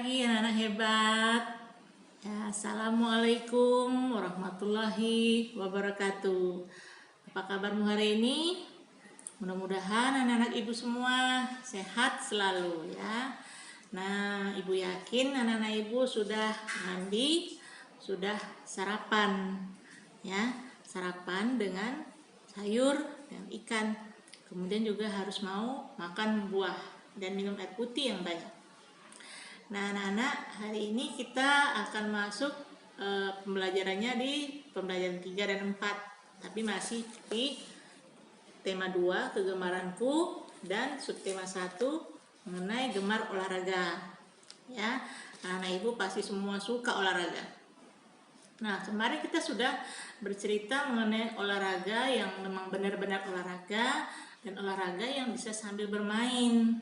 pagi anak-anak hebat. Ya, Assalamualaikum warahmatullahi wabarakatuh. Apa kabarmu hari ini? Mudah-mudahan anak-anak ibu semua sehat selalu ya. Nah, ibu yakin anak-anak ibu sudah mandi, sudah sarapan ya. Sarapan dengan sayur dan ikan. Kemudian juga harus mau makan buah dan minum air putih yang banyak. Nah, anak-anak, hari ini kita akan masuk pembelajarannya di pembelajaran 3 dan 4, tapi masih di tema 2, kegemaranku, dan subtema 1 mengenai gemar olahraga. Ya, anak-anak ibu pasti semua suka olahraga. Nah, kemarin kita sudah bercerita mengenai olahraga yang memang benar-benar olahraga dan olahraga yang bisa sambil bermain.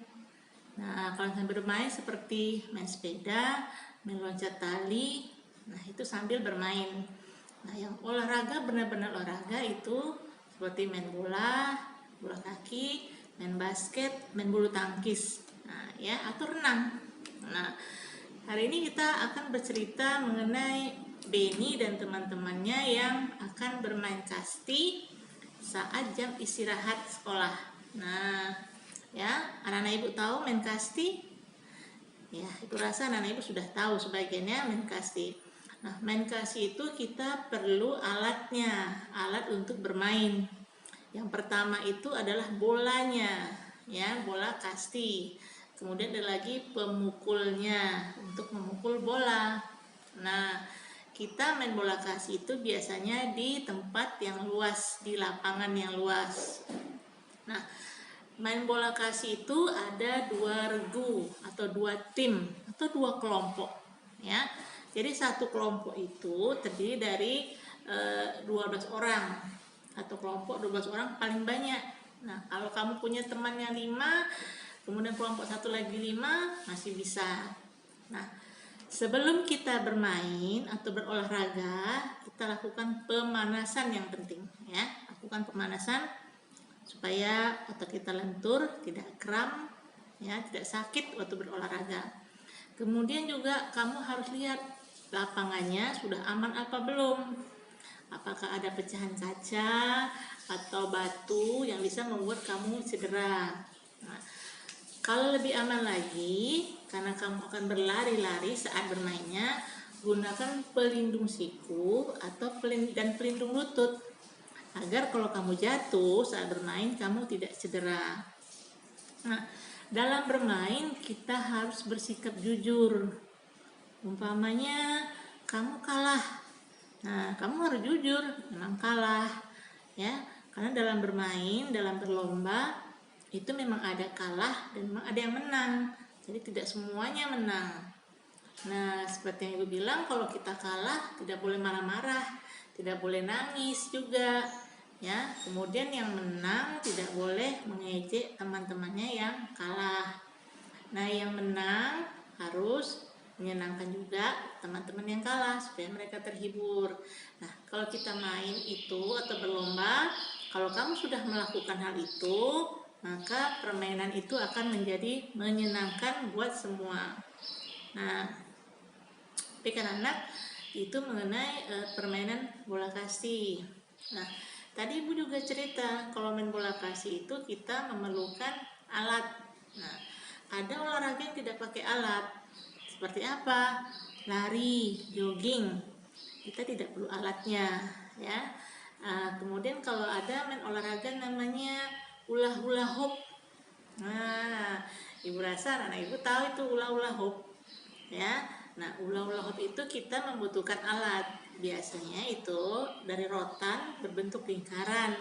Nah, kalau sambil bermain seperti main sepeda, main loncat tali, nah itu sambil bermain. Nah, yang olahraga benar-benar olahraga itu seperti main bola, bola kaki, main basket, main bulu tangkis, nah ya, atau renang. Nah, hari ini kita akan bercerita mengenai Beni dan teman-temannya yang akan bermain kasti saat jam istirahat sekolah. Nah, ya, anak-anak ibu tahu main kasti? Ya, ibu rasa anak-anak ibu sudah tahu sebagiannya main kasti. Nah, main kasti itu kita perlu alatnya, alat untuk bermain. Yang pertama itu adalah bolanya, ya, bola kasti. Kemudian ada lagi pemukulnya untuk memukul bola. Nah, kita main bola kasti itu biasanya di tempat yang luas, di lapangan yang luas. Nah, main bola kasti itu ada 2 regu atau 2 tim atau 2 kelompok ya. Jadi satu kelompok itu terdiri dari 12 orang. Atau kelompok 12 orang paling banyak. Nah, kalau kamu punya teman yang 5, kemudian kelompok satu lagi 5, masih bisa. Nah, sebelum kita bermain atau berolahraga, kita lakukan pemanasan yang penting ya. Lakukan pemanasan supaya otot kita lentur, tidak kram, ya, tidak sakit waktu berolahraga. Kemudian juga kamu harus lihat lapangannya sudah aman apa belum. Apakah ada pecahan kaca atau batu yang bisa membuat kamu cedera. Nah, kalau lebih aman lagi, karena kamu akan berlari-lari saat bermainnya, gunakan pelindung siku atau pelindung lutut agar kalau kamu jatuh saat bermain kamu tidak cedera. Nah, dalam bermain kita harus bersikap jujur. Umpamanya kamu kalah, nah kamu harus jujur, memang kalah ya, karena dalam bermain, dalam berlomba itu memang ada kalah dan memang ada yang menang, jadi tidak semuanya menang. Nah, seperti yang ibu bilang, kalau kita kalah tidak boleh marah-marah, tidak boleh nangis juga ya. Kemudian yang menang tidak boleh mengejek teman-temannya yang kalah. Nah, yang menang harus menyenangkan juga teman-teman yang kalah supaya mereka terhibur. Nah, kalau kita main itu atau berlomba, kalau kamu sudah melakukan hal itu, maka permainan itu akan menjadi menyenangkan buat semua. Nah, pikiran anak itu mengenai permainan bola kasti. Nah, tadi ibu juga cerita kalau main bola kasti itu kita memerlukan alat. Nah, ada olahraga yang tidak pakai alat. Seperti apa? Lari, jogging. Kita tidak perlu alatnya, ya. Kemudian kalau ada main olahraga namanya hula hoop. Nah, ibu rasa anak ibu tahu itu hula hoop, ya. Nah, hula hoop itu kita membutuhkan alat. Biasanya itu dari rotan berbentuk lingkaran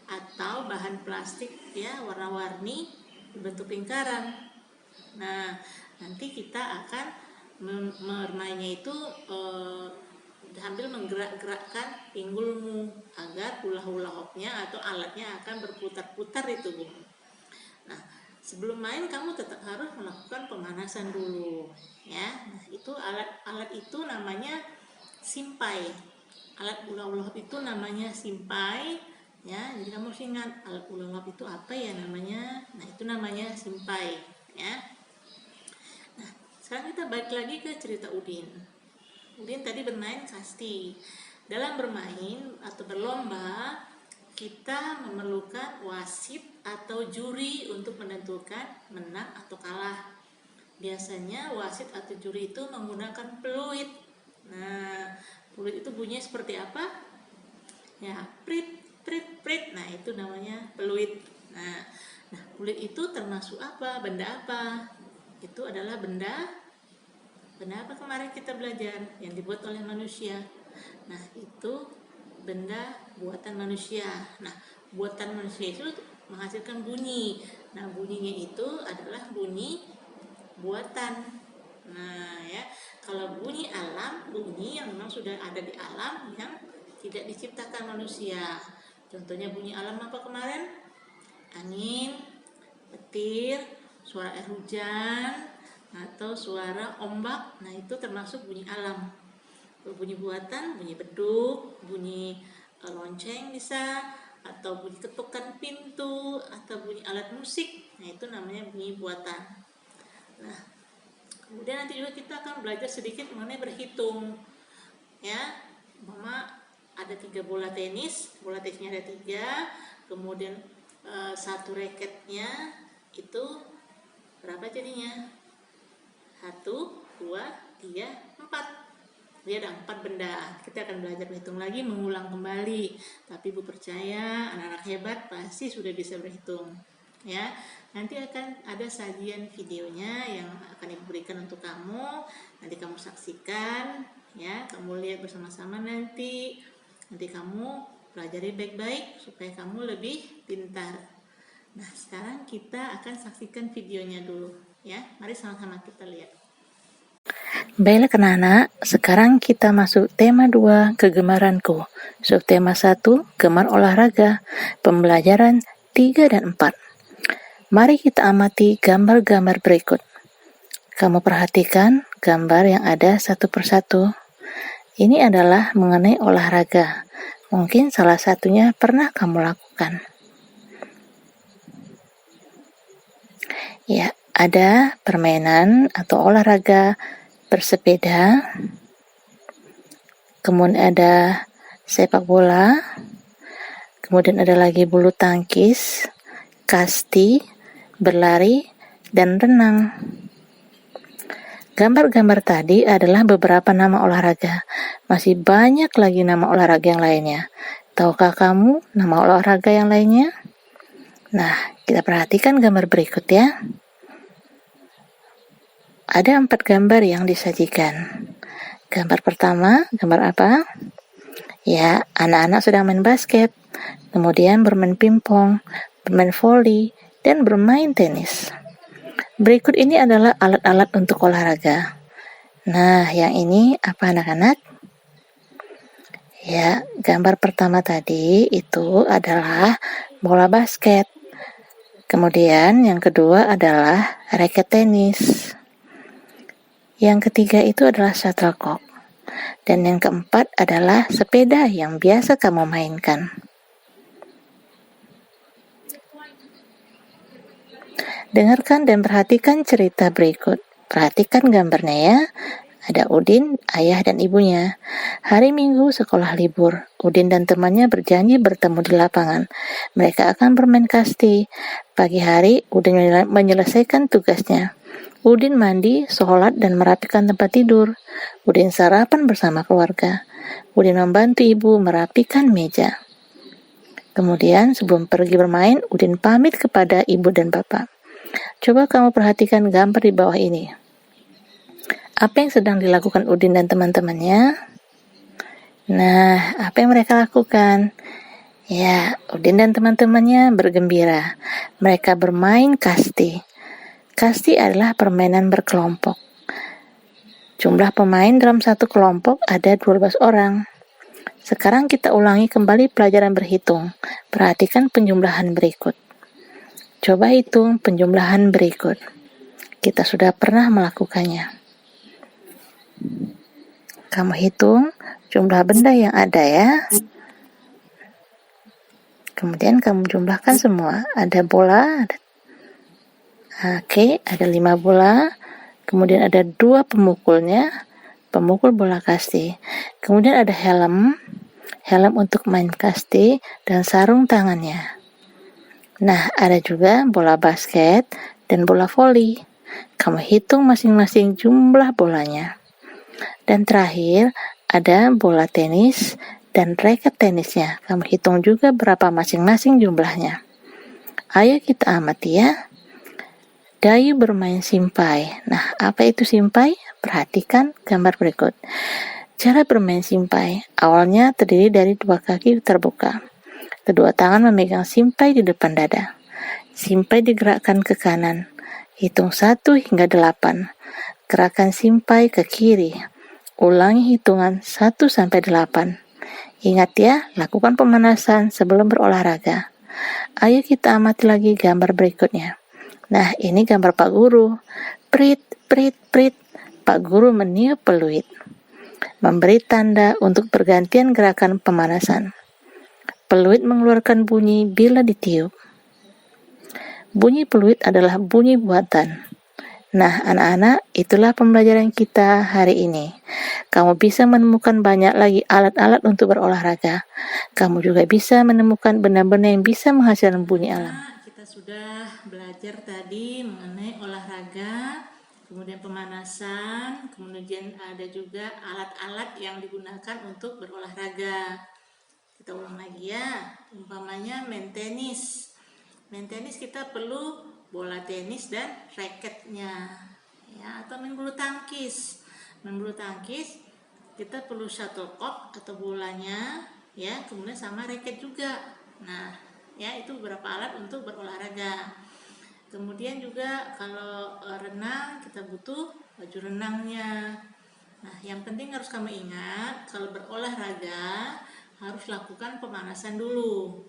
atau bahan plastik ya warna-warni berbentuk lingkaran. Nah, nanti kita akan bermainnya itu sambil menggerak-gerakkan pinggulmu agar hula hoopnya atau alatnya akan berputar-putar itu, Bu. Nah, sebelum main kamu tetap harus melakukan pemanasan dulu ya. Nah, itu alat itu namanya simpai. Alat hula hoop itu namanya simpai ya. Jadi kamu harus ingat alat hula hoop itu apa ya namanya. Nah, itu namanya simpai ya. Nah, Sekarang kita balik lagi ke cerita Udin. Udin tadi bermain kasti. Dalam bermain atau berlomba, kita memerlukan wasit atau juri untuk menentukan menang atau kalah. Biasanya wasit atau juri itu menggunakan peluit. Nah, peluit itu bunyinya seperti apa? Ya, prit, prit, prit. Nah, itu namanya peluit. Nah, peluit itu termasuk apa? Benda apa? Itu adalah benda apa kemarin kita belajar yang dibuat oleh manusia. Nah, itu benda buatan manusia. Nah, buatan manusia itu menghasilkan bunyi. Nah, bunyinya itu adalah bunyi buatan. Nah, ya, kalau bunyi alam, bunyi yang memang sudah ada di alam yang tidak diciptakan manusia. Contohnya bunyi alam apa kemarin? Angin, petir, suara air hujan, atau suara ombak. Nah, itu termasuk bunyi alam. Bunyi buatan, bunyi beduk, bunyi lonceng bisa, atau bunyi ketukan pintu, atau bunyi alat musik. Nah, itu namanya bunyi buatan. Nah, kemudian nanti juga kita akan belajar sedikit mengenai berhitung. Ya, mama ada 3 bola tenisnya ada 3, kemudian satu raketnya itu berapa jadinya? 1, 2, 3, 4. Jadi ada 4 benda. Kita akan belajar berhitung lagi, mengulang kembali. Tapi Ibu percaya anak-anak hebat pasti sudah bisa berhitung. Ya, nanti akan ada sajian videonya yang akan Ibu berikan untuk kamu. Nanti kamu saksikan, ya, kamu lihat bersama-sama nanti. Nanti kamu pelajari baik-baik supaya kamu lebih pintar. Nah, sekarang kita akan saksikan videonya dulu, ya. Mari sama-sama kita lihat. Baiklah anak-anak, sekarang kita masuk tema 2, kegemaranku. Subtema 1, gemar olahraga. Pembelajaran 3 dan 4. Mari kita amati gambar-gambar berikut. Kamu perhatikan gambar yang ada satu persatu. Ini adalah mengenai olahraga. Mungkin salah satunya pernah kamu lakukan. Ya, ada permainan atau olahraga bersepeda, kemudian ada sepak bola, kemudian ada lagi bulu tangkis, kasti, berlari, dan renang. Gambar-gambar tadi adalah beberapa nama olahraga. Masih banyak lagi nama olahraga yang lainnya. Tahukah kamu nama olahraga yang lainnya? Nah, kita perhatikan gambar berikut ya. Ada 4 gambar yang disajikan. Gambar pertama, gambar apa? Ya, anak-anak sedang main basket, kemudian bermain pingpong, bermain voli, dan bermain tenis. Berikut ini adalah alat-alat untuk olahraga. Nah, yang ini apa anak-anak? Ya, gambar pertama tadi itu adalah bola basket. Kemudian yang kedua adalah raket tenis. Yang ketiga itu adalah shuttlecock. Dan yang keempat adalah sepeda yang biasa kamu mainkan. Dengarkan dan perhatikan cerita berikut. Perhatikan gambarnya ya. Ada Udin, ayah dan ibunya. Hari Minggu sekolah libur. Udin dan temannya berjanji bertemu di lapangan. Mereka akan bermain kasti. Pagi hari, Udin menyelesaikan tugasnya. Udin mandi, sholat, dan merapikan tempat tidur. Udin sarapan bersama keluarga. Udin membantu ibu merapikan meja. Kemudian sebelum pergi bermain, Udin pamit kepada ibu dan bapak. Coba kamu perhatikan gambar di bawah ini. Apa yang sedang dilakukan Udin dan teman-temannya? Nah, apa yang mereka lakukan? Ya, Udin dan teman-temannya bergembira. Mereka bermain kasti. Kasti adalah permainan berkelompok. Jumlah pemain dalam satu kelompok ada 12 orang. Sekarang kita ulangi kembali pelajaran berhitung. Perhatikan penjumlahan berikut. Coba hitung penjumlahan berikut. Kita sudah pernah melakukannya. Kamu hitung jumlah benda yang ada ya. Kemudian kamu jumlahkan semua. Ada bola, Oke, ada 5 bola, kemudian ada 2 pemukulnya, pemukul bola kasti. Kemudian ada helm untuk main kasti, dan sarung tangannya. Nah, ada juga bola basket dan bola voli. Kamu hitung masing-masing jumlah bolanya. Dan terakhir, ada bola tenis dan raket tenisnya. Kamu hitung juga berapa masing-masing jumlahnya. Ayo kita amati ya. Dayu bermain simpai. Nah, apa itu simpai? Perhatikan gambar berikut. Cara bermain simpai, awalnya terdiri dari 2 kaki terbuka. Kedua tangan memegang simpai di depan dada. Simpai digerakkan ke kanan. Hitung 1 hingga 8. Gerakan simpai ke kiri. Ulangi hitungan 1 sampai 8. Ingat ya, lakukan pemanasan sebelum berolahraga. Ayo kita amati lagi gambar berikutnya. Nah, ini gambar Pak Guru. Prit, prit, prit. Pak Guru meniup peluit, memberi tanda untuk pergantian gerakan pemanasan. Peluit mengeluarkan bunyi bila ditiup. Bunyi peluit adalah bunyi buatan. Nah, anak-anak, itulah pembelajaran kita hari ini. Kamu bisa menemukan banyak lagi alat-alat untuk berolahraga. Kamu juga bisa menemukan benda-benda yang bisa menghasilkan bunyi alam. Kita sudah belajar tadi mengenai olahraga, kemudian pemanasan, kemudian ada juga alat-alat yang digunakan untuk berolahraga. Kita ulang lagi ya, umpamanya main tenis. Main tenis kita perlu bola tenis dan raketnya, ya, atau main bulu tangkis. Main bulu tangkis kita perlu shuttlecock atau bolanya, ya, kemudian sama raket juga. Nah, ya, itu beberapa alat untuk berolahraga. Kemudian juga kalau renang kita butuh baju renangnya. Nah, yang penting harus kamu ingat kalau berolahraga harus lakukan pemanasan dulu,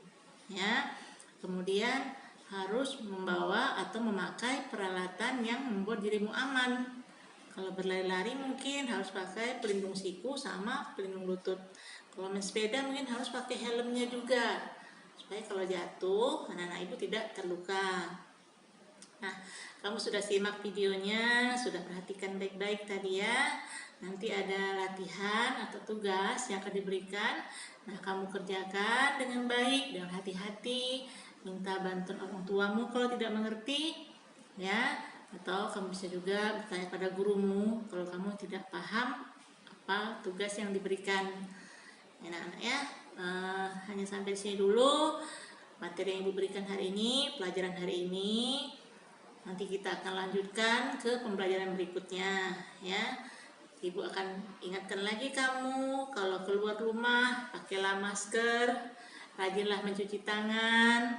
ya. Kemudian harus membawa atau memakai peralatan yang membuat dirimu aman. Kalau berlari-lari mungkin harus pakai pelindung siku sama pelindung lutut. Kalau main sepeda mungkin harus pakai helmnya juga, supaya kalau jatuh anak-anak ibu tidak terluka. Nah, kamu sudah simak videonya, sudah perhatikan baik-baik tadi ya. Nanti ada latihan atau tugas yang akan diberikan. Nah, kamu kerjakan dengan baik, dengan hati-hati. Minta bantuan orang tuamu kalau tidak mengerti, ya. Atau kamu bisa juga bertanya pada gurumu kalau kamu tidak paham apa tugas yang diberikan. Anak-anak ya, hanya sampai sini dulu materi yang ibu berikan hari ini, pelajaran hari ini. Nanti kita akan lanjutkan ke pembelajaran berikutnya, ya. Ibu akan ingatkan lagi kamu kalau keluar rumah pakailah masker, rajinlah mencuci tangan,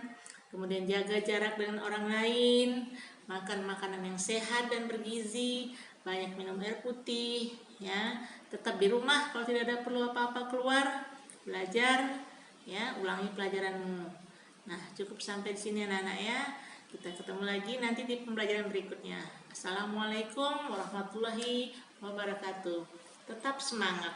kemudian jaga jarak dengan orang lain, makan makanan yang sehat dan bergizi, banyak minum air putih, ya. Tetap di rumah kalau tidak ada perlu apa-apa keluar, belajar, ya, ulangi pelajaranmu. Nah, cukup sampai di sini anak-anak ya. Kita ketemu lagi nanti di pembelajaran berikutnya. Assalamualaikum warahmatullahi wabarakatuh. Tetap semangat.